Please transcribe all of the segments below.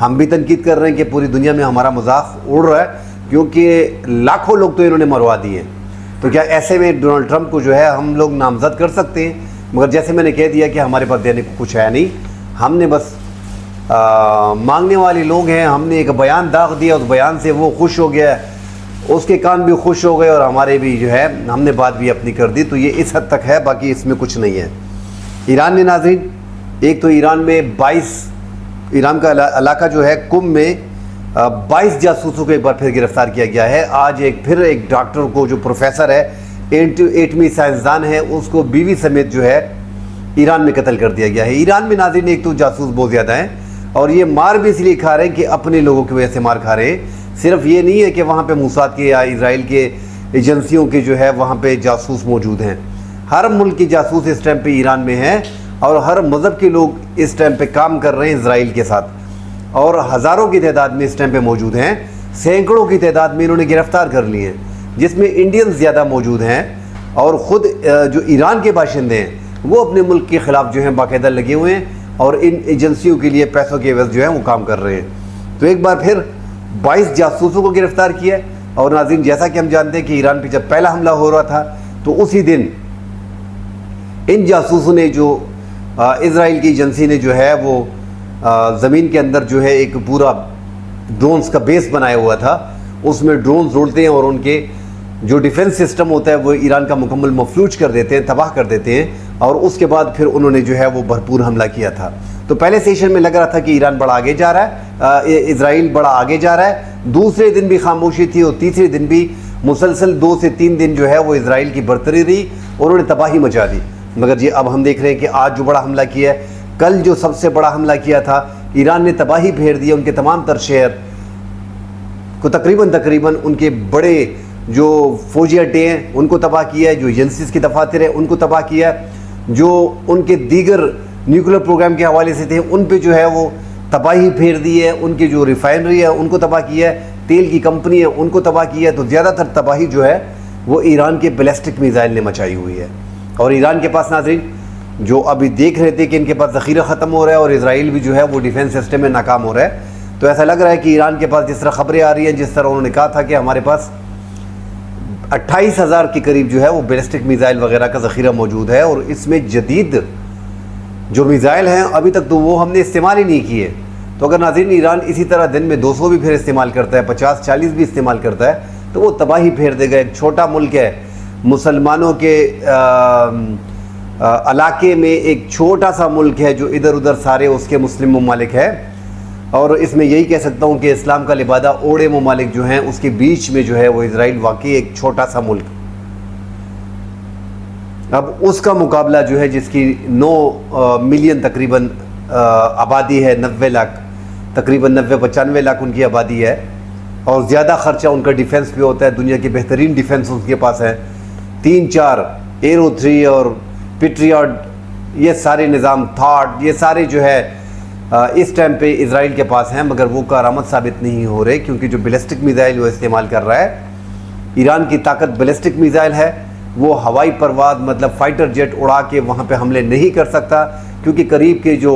ہم بھی تنقید کر رہے ہیں کہ پوری دنیا میں ہمارا مذاق اڑ رہا ہے، کیونکہ لاکھوں لوگ تو انہوں نے مروا دیے. تو کیا ایسے میں ڈونلڈ ٹرمپ کو جو ہے ہم لوگ نامزد کر سکتے ہیں؟ مگر جیسے میں نے کہہ دیا کہ ہمارے پاس دینے کو کچھ ہے نہیں. ہم نے بس مانگنے والے لوگ ہیں. ہم نے ایک بیان داغ دیا، اس بیان سے وہ خوش ہو گیا، اس کے کان بھی خوش ہو گئے، اور ہمارے بھی جو ہے ہم نے بات بھی اپنی کر دی. تو یہ اس حد تک ہے، باقی اس میں کچھ نہیں ہے. ایران نے ناظرین، ایک تو ایران میں 22 ایران کا علاقہ جو ہے کم میں 22 جاسوسوں کو ایک بار پھر گرفتار کیا گیا ہے. آج ایک ڈاکٹر کو جو پروفیسر ہے، ایٹمی سائنسدان ہے، اس کو بیوی سمیت جو ہے ایران میں قتل کر دیا گیا ہے. ایران میں ناظرین ایک تو جاسوس بہت زیادہ ہیں، اور یہ مار بھی اس لیے کھا رہے ہیں کہ اپنے لوگوں کی وجہ سے مار کھا رہے ہیں. صرف یہ نہیں ہے کہ وہاں پہ موساد کے یا اسرائیل کے ایجنسیوں کے جو ہے وہاں پہ جاسوس موجود ہیں. ہر ملک کی جاسوس اس ٹائم پہ ایران میں ہیں، اور ہر مذہب کے لوگ اس ٹائم پہ کام کر رہے ہیں اسرائیل کے ساتھ، اور ہزاروں کی تعداد میں اس ٹائم پہ موجود ہیں. سینکڑوں کی تعداد میں انہوں نے گرفتار کر لی ہیں، جس میں انڈینز زیادہ موجود ہیں، اور خود جو ایران کے باشندے ہیں وہ اپنے ملک کے خلاف جو ہیں باقاعدہ لگے ہوئے ہیں، اور ان ایجنسیوں کے لیے پیسوں کے عوض جو ہیں وہ کام کر رہے ہیں. تو ایک بار پھر 22 جاسوسوں کو گرفتار کیا ہے. اور ناظرین، جیسا کہ ہم جانتے ہیں کہ ایران پہ جب پہلا حملہ ہو رہا تھا تو اسی دن ان جاسوسوں نے جو اسرائیل کی ایجنسی نے جو ہے وہ زمین کے اندر جو ہے ایک پورا ڈرونز کا بیس بنایا ہوا تھا. اس میں ڈرونز اڑتے ہیں، اور ان کے جو ڈیفنس سسٹم ہوتا ہے وہ ایران کا مکمل مفلوج کر دیتے ہیں، تباہ کر دیتے ہیں. اور اس کے بعد پھر انہوں نے جو ہے وہ بھرپور حملہ کیا تھا. تو پہلے سیشن میں لگ رہا تھا کہ ایران بڑا آگے جا رہا ہے، اسرائیل بڑا آگے جا رہا ہے. دوسرے دن بھی خاموشی تھی، اور تیسرے دن بھی مسلسل 2 سے 3 دن جو ہے وہ اسرائیل کی برتری رہی، اور انہوں نے تباہی مچا دی. مگر جی اب ہم دیکھ رہے ہیں کہ آج جو بڑا حملہ کیا ہے، کل جو سب سے بڑا حملہ کیا تھا، ایران نے تباہی پھیر دی. ان کے تمام تر شہر کو تقریباً ان کے بڑے جو فوجی اڈے ہیں ان کو تباہ کیا ہے، جو ایجنسیز کے دفاتر ہیں ان کو تباہ کیا ہے، جو ان کے دیگر نیوکلیر پروگرام کے حوالے سے تھے ان پہ جو ہے وہ تباہی پھیر دی ہے. ان کی جو ریفائنری ہے ان کو تباہ کیا ہے، تیل کی کمپنی ہے ان کو تباہ کیا ہے. تو زیادہ تر تباہی جو ہے وہ ایران کے بیلسٹک میزائل نے مچائی ہوئی ہے. اور ایران کے پاس ناظرین جو ابھی دیکھ رہے تھے کہ ان کے پاس ذخیرہ ختم ہو رہا ہے، اور اسرائیل بھی جو ہے وہ ڈیفنس سسٹم میں ناکام ہو رہا ہے. تو ایسا لگ رہا ہے کہ ایران کے پاس جس طرح خبریں آ رہی ہیں، جس طرح انہوں نے کہا تھا کہ ہمارے پاس 28,000 کے قریب جو ہے وہ بیلسٹک میزائل وغیرہ کا ذخیرہ موجود ہے. اور اس میں جدید جو میزائل ہیں ابھی تک تو وہ ہم نے استعمال ہی نہیں کیے. تو اگر ناظرین ایران اسی طرح دن میں 200 بھی پھر استعمال کرتا ہے، 50-40 بھی استعمال کرتا ہے، تو وہ تباہی پھیر دے گا. ایک چھوٹا ملک ہے، مسلمانوں کے علاقے میں ایک چھوٹا سا ملک ہے جو ادھر ادھر سارے اس کے مسلم ممالک ہے. اور اس میں یہی کہہ سکتا ہوں کہ اسلام کا لبادہ اوڑے ممالک جو ہیں اس کے بیچ میں جو ہے وہ اسرائیل واقعی ایک چھوٹا سا ملک. اب اس کا مقابلہ جو ہے جس کی 9 ملین تقریباً آبادی ہے، 90 لاکھ تقریباً 90-95 لاکھ ان کی آبادی ہے، اور زیادہ خرچہ ان کا ڈیفنس پہ ہوتا ہے. دنیا کے بہترین ڈیفنس اس کے پاس ہے، 3-4 ایرو 3 اور پیٹریاٹ، یہ سارے نظام تھاٹ، یہ سارے جو ہے اس ٹائم پہ اسرائیل کے پاس ہیں. مگر وہ کارآمد ثابت نہیں ہو رہے، کیونکہ جو بیلسٹک میزائل وہ استعمال کر رہا ہے، ایران کی طاقت بیلسٹک میزائل ہے. وہ ہوائی پرواز مطلب فائٹر جیٹ اڑا کے وہاں پہ حملے نہیں کر سکتا، کیونکہ قریب کے جو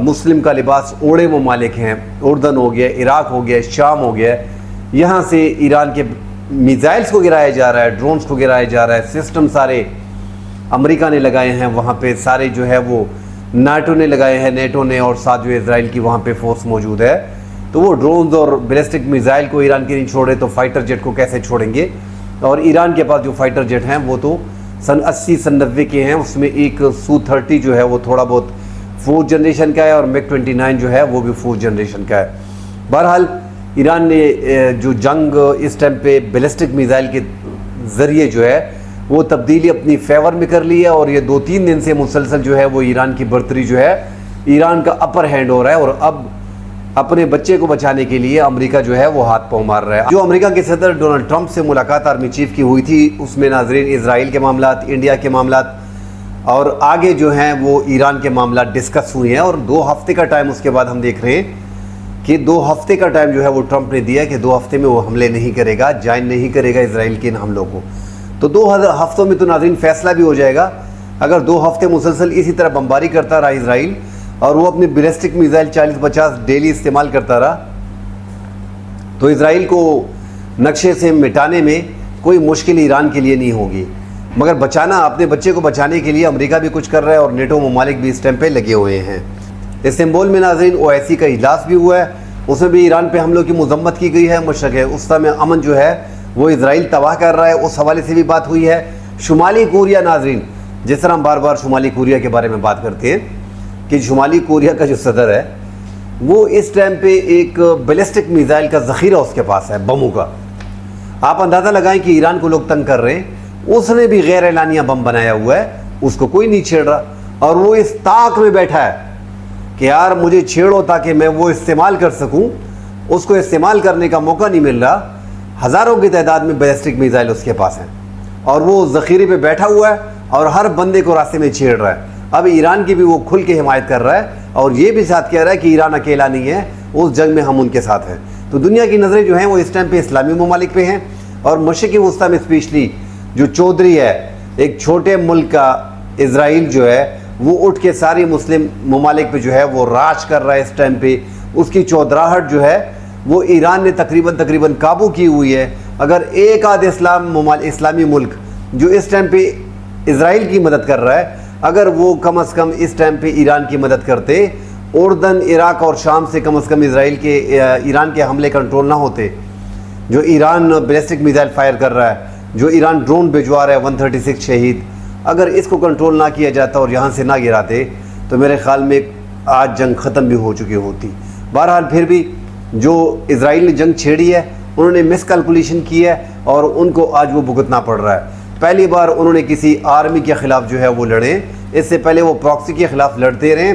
مسلم کا لباس اوڑے ممالک ہیں، اردن ہو گیا، عراق ہو گیا، شام ہو گیا، یہاں سے ایران کے میزائلز کو گرایا جا رہا ہے، ڈرونز کو گرایا جا رہا ہے. سسٹم سارے امریکہ نے لگائے ہیں وہاں پہ، سارے جو ہے وہ نیٹو نے لگائے ہیں، نیٹو نے، اور ساتھ جو اسرائیل کی وہاں پہ فورس موجود ہے. تو وہ ڈرونز اور بیلسٹک میزائل کو ایران کے نہیں چھوڑے تو فائٹر جیٹ کو کیسے چھوڑیں گے؟ اور ایران کے پاس جو فائٹر جیٹ ہیں وہ تو سن 80-90 کے ہیں. اس میں ایک Su-30 جو ہے وہ تھوڑا بہت 4th جنریشن کا ہے، اور MiG-29 جو ہے وہ بھی 4th جنریشن کا ہے. بہرحال ایران نے جو جنگ اس ٹائم پہ بیلسٹک میزائل کے ذریعے جو ہے وہ تبدیلی اپنی فیور میں کر لی ہے. اور یہ 2-3 دن سے مسلسل جو ہے وہ ایران کی برتری جو ہے، ایران کا اپر ہینڈ ہو رہا ہے. اور اب اپنے بچے کو بچانے کے لیے امریکہ جو ہے وہ ہاتھ پاؤں مار رہا ہے. جو امریکہ کے صدر ڈونلڈ ٹرمپ سے ملاقات آرمی چیف کی ہوئی تھی، اس میں ناظرین اسرائیل کے معاملات، انڈیا کے معاملات، اور آگے جو ہیں وہ ایران کے معاملات ڈسکس ہوئے ہیں. اور 2 ہفتے کا ٹائم اس کے بعد ہم دیکھ رہے ہیں کہ 2 ہفتے کا ٹائم جو ہے وہ ٹرمپ نے دیا کہ 2 ہفتے میں وہ حملے نہیں کرے گا، جوائن نہیں کرے گا اسرائیل کے ان حملوں کو. تو 2 ہفتوں میں تو ناظرین فیصلہ بھی ہو جائے گا. اگر 2 ہفتے مسلسل اسی طرح بمباری کرتا رہا اسرائیل اور وہ اپنی بیلسٹک میزائل 40-50 ڈیلی استعمال کرتا رہا تو اسرائیل کو نقشے سے مٹانے میں کوئی مشکل ایران کے لیے نہیں ہوگی، مگر بچانا، اپنے بچے کو بچانے کے لیے امریکہ بھی کچھ کر رہا ہے اور نیٹو ممالک بھی اس ٹائم پہ لگے ہوئے ہیں۔ استنبول میں ناظرین OIC کا اجلاس بھی ہوا ہے، اس میں بھی ایران پہ حملوں کی مذمت کی گئی ہے۔ مشرق وسطیٰ میں امن جو ہے وہ اسرائیل تباہ کر رہا ہے، اس حوالے سے بھی بات ہوئی ہے۔ شمالی کوریا ناظرین، جس طرح ہم بار بار شمالی کوریا کے بارے میں بات کرتے ہیں کہ شمالی کوریا کا جو صدر ہے وہ اس ٹائم پہ ایک بیلسٹک میزائل کا ذخیرہ اس کے پاس ہے، بموں کا۔ آپ اندازہ لگائیں کہ ایران کو لوگ تنگ کر رہے ہیں، اس نے بھی غیر اعلانیہ بم بنایا ہوا ہے، اس کو کوئی نہیں چھیڑ رہا، اور وہ اس طاق میں بیٹھا ہے کہ یار مجھے چھیڑو تاکہ میں وہ استعمال کر سکوں، اس کو استعمال کرنے کا موقع نہیں مل رہا۔ ہزاروں کی تعداد میں بیلسٹک میزائل اس کے پاس ہیں اور وہ ذخیرے پہ بیٹھا ہوا ہے اور ہر بندے کو راستے میں چھیڑ رہا ہے۔ اب ایران کی بھی وہ کھل کے حمایت کر رہا ہے اور یہ بھی ساتھ کہہ رہا ہے کہ ایران اکیلا نہیں ہے، اس جنگ میں ہم ان کے ساتھ ہیں۔ تو دنیا کی نظریں جو ہیں وہ اس ٹائم پہ اسلامی ممالک پہ ہیں، اور مشرقی وسطیٰ میں اسپیشلی جو چودھری ہے، ایک چھوٹے ملک کا اسرائیل جو ہے وہ اٹھ کے ساری مسلم ممالک پہ جو ہے وہ راج کر رہا ہے اس ٹائم پہ۔ اس کی چودراہٹ جو ہے وہ ایران نے تقریباً قابو کی ہوئی ہے۔ اگر ایک آدھ اسلامی ملک جو اس ٹائم پہ اسرائیل کی مدد کر رہا ہے، اگر وہ کم از کم اس ٹائم پہ ایران کی مدد کرتے، اردن، عراق اور شام سے کم از کم ایران کے حملے کنٹرول نہ ہوتے، جو ایران بیلسٹک میزائل فائر کر رہا ہے، جو ایران ڈرون بھجوا رہا ہے 136 شہید، اگر اس کو کنٹرول نہ کیا جاتا اور یہاں سے نہ گراتے تو میرے خیال میں آج جنگ ختم بھی ہو چکی ہوتی۔ بہرحال پھر بھی جو اسرائیل نے جنگ چھیڑی ہے انہوں نے مس کیلکولیشن کی ہے اور ان کو آج وہ بھگتنا پڑ رہا ہے۔ پہلی بار انہوں نے کسی آرمی کے خلاف جو ہے وہ لڑے، اس سے پہلے وہ پراکسی کے خلاف لڑتے رہے،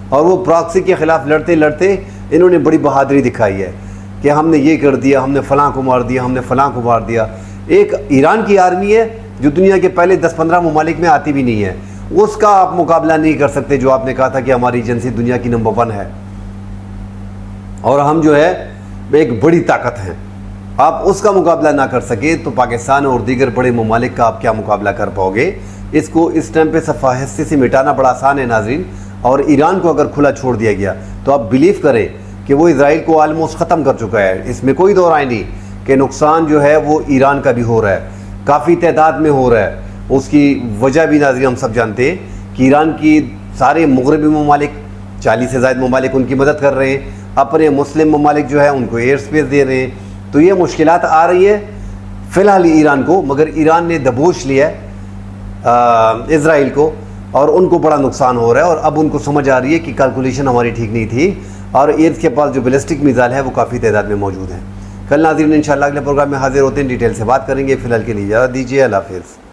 اور وہ پراکسی کے خلاف لڑتے انہوں نے بڑی بہادری دکھائی ہے کہ ہم نے یہ کر دیا، ہم نے فلاں کو مار دیا، ہم نے فلاں کو مار دیا۔ ایک ایران کی آرمی ہے جو دنیا کے پہلے 10-15 ممالک میں آتی بھی نہیں ہے، اس کا آپ مقابلہ نہیں کر سکتے جو آپ نے کہا تھا کہ ہماری ایجنسی دنیا کی نمبر 1 ہے اور ہم جو ہے ایک بڑی طاقت ہیں۔ آپ اس کا مقابلہ نہ کر سکے تو پاکستان اور دیگر بڑے ممالک کا آپ کیا مقابلہ کر پاؤ گے؟ اس کو اس ٹائم پہ صفحہ ہستی سے مٹانا بڑا آسان ہے ناظرین، اور ایران کو اگر کھلا چھوڑ دیا گیا تو آپ بلیو کریں کہ وہ اسرائیل کو آلموسٹ ختم کر چکا ہے۔ اس میں کوئی دو رائے نہیں کہ نقصان جو ہے وہ ایران کا بھی ہو رہا ہے، کافی تعداد میں ہو رہا ہے۔ اس کی وجہ بھی ناظرین ہم سب جانتے ہیں کہ ایران کی سارے مغربی ممالک، 40 سے زائد ممالک ان کی مدد کر رہے ہیں، اپنے مسلم ممالک جو ہے ان کو ایئر سپیس دے رہے ہیں، تو یہ مشکلات آ رہی ہے فی الحال ایران کو، مگر ایران نے دبوچ لیا ہے اسرائیل کو اور ان کو بڑا نقصان ہو رہا ہے، اور اب ان کو سمجھ آ رہی ہے کہ کیلکولیشن ہماری ٹھیک نہیں تھی، اور ایرز کے پاس جو بیلسٹک میزائل ہے وہ کافی تعداد میں موجود ہیں۔ کل ناظرین انشاءاللہ اگلے پروگرام میں حاضر ہوتے ہیں، ڈیٹیل سے بات کریں گے۔ فی الحال کے لیے اجازت دیجیے، اللہ حافظ۔